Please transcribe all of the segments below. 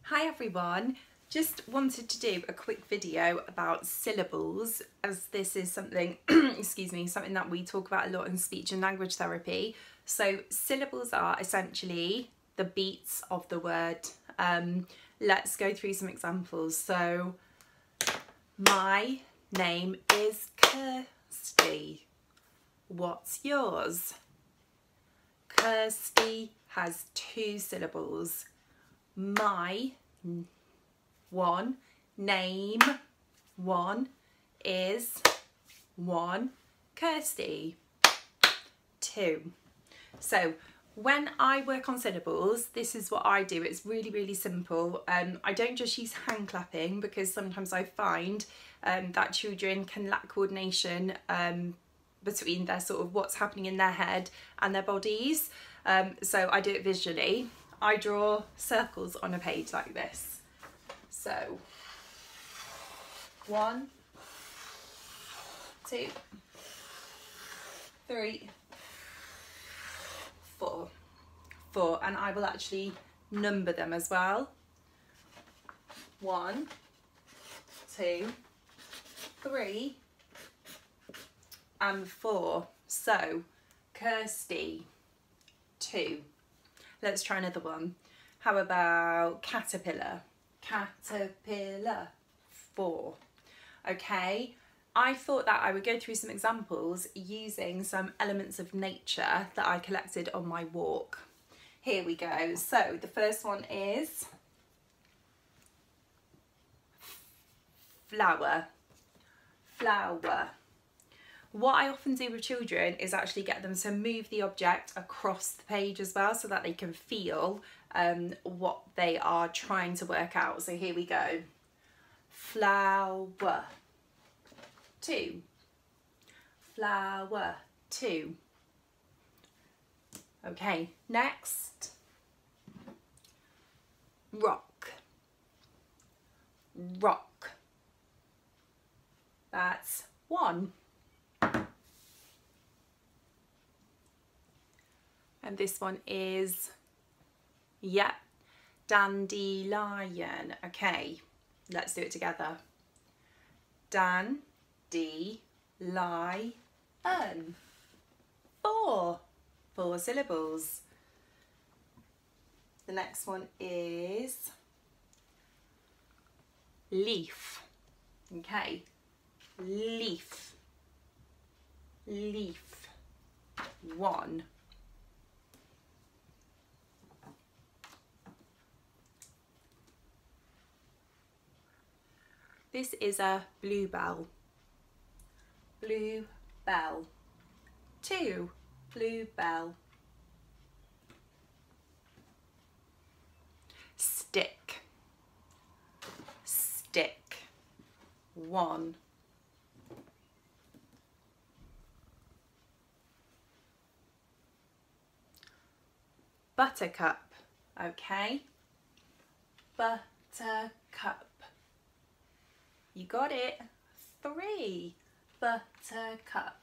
Hi everyone, just wanted to do a quick video about syllables, as this is something, excuse me, something that we talk about a lot in speech and language therapy. So syllables are essentially the beats of the word. Let's go through some examples. So my name is Kirsty. What's yours? Kirsty has 2 syllables. My one, name one is 1, Kirsty 2. So when I work on syllables, this is what I do. It's really simple. I don't just use hand clapping because sometimes I find that children can lack coordination between their sort of what's happening in their head and their bodies. So I do it visually. I draw circles on a page like this. So 1, 2, 3, 4, and I will actually number them as well. 1, 2, 3, and 4. So Kirsty 2. Let's try another one. How about caterpillar? Caterpillar 4. Okay, I thought that I would go through some examples using some elements of nature that I collected on my walk. Here we go. So the first one is flower. Flower. What I often do with children is actually get them to move the object across the page as well, so that they can feel what they are trying to work out. So here we go. Flower 2. Flower 2. Okay, next. Rock. Rock. That's 1. And this one is, yeah, dandelion. Okay, let's do it together. Dandelion. 4 syllables. The next one is leaf. Okay, leaf. Leaf 1. This is a bluebell. Bluebell 2. Bluebell. Stick. Stick 1. Buttercup. Okay, buttercup. You got it. 3. Buttercup.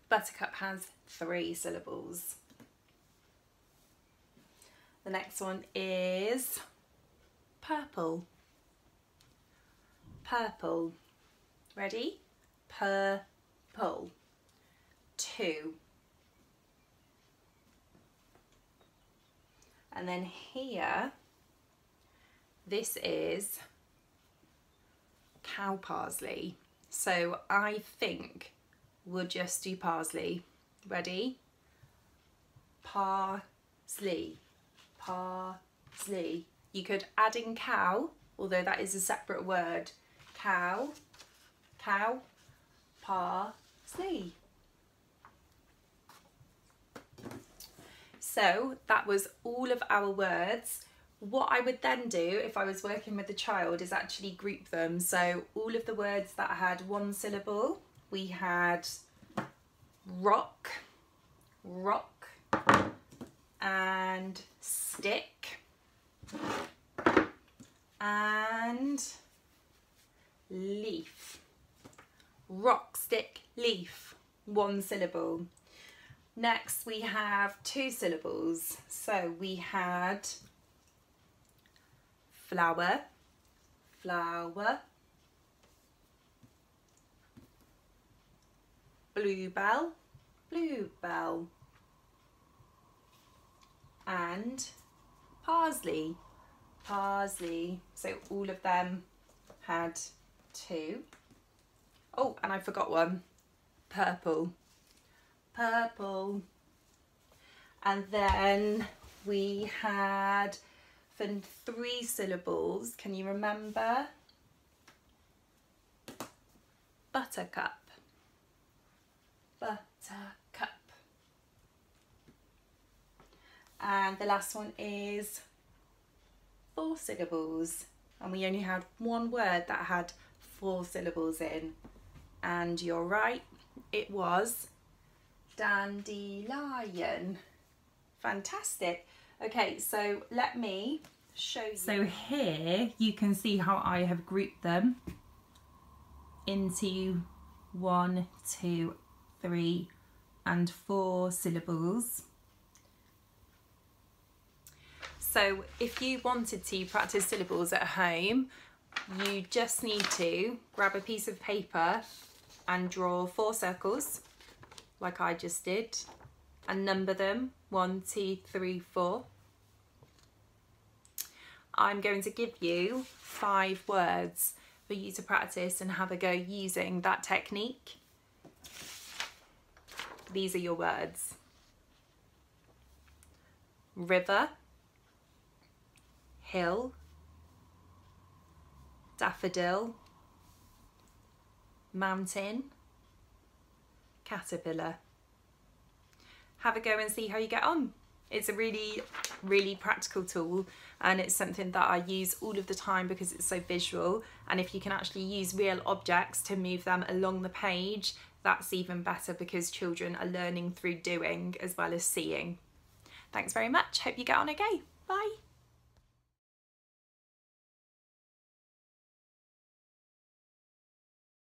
Buttercup has 3 syllables. The next one is purple. Purple. Ready? Purple 2. And then here, this is cow parsley. So I think we'll just do parsley. Ready? Parsley. Parsley. You could add in cow, although that is a separate word. Cow, cow, parsley. So that was all of our words. What I would then do if I was working with a child is actually group them. So all of the words that had 1 syllable, we had rock, rock, and stick, and leaf. Rock, stick, leaf, 1 syllable. Next we have 2 syllables. So we had flower, flower. Bluebell, bluebell. And parsley, parsley. So all of them had 2. Oh, and I forgot one. Purple, purple. And then we had for 3 syllables, can you remember? Buttercup, buttercup. And the last one is 4 syllables. And we only had one word that had 4 syllables in. And you're right, it was dandelion. Fantastic. Okay, so let me show you. So here you can see how I have grouped them into 1, 2, 3 and 4 syllables. So if you wanted to practice syllables at home, you just need to grab a piece of paper and draw 4 circles, like I just did, and number them 1, 2, 3, 4. I'm going to give you 5 words for you to practice and have a go using that technique. These are your words: river, hill, daffodil, mountain, caterpillar. Have a go and see how you get on. It's a really, really practical tool, and it's something that I use all of the time because it's so visual. And if you can actually use real objects to move them along the page, that's even better because children are learning through doing as well as seeing. Thanks very much. Hope you get on okay. Bye.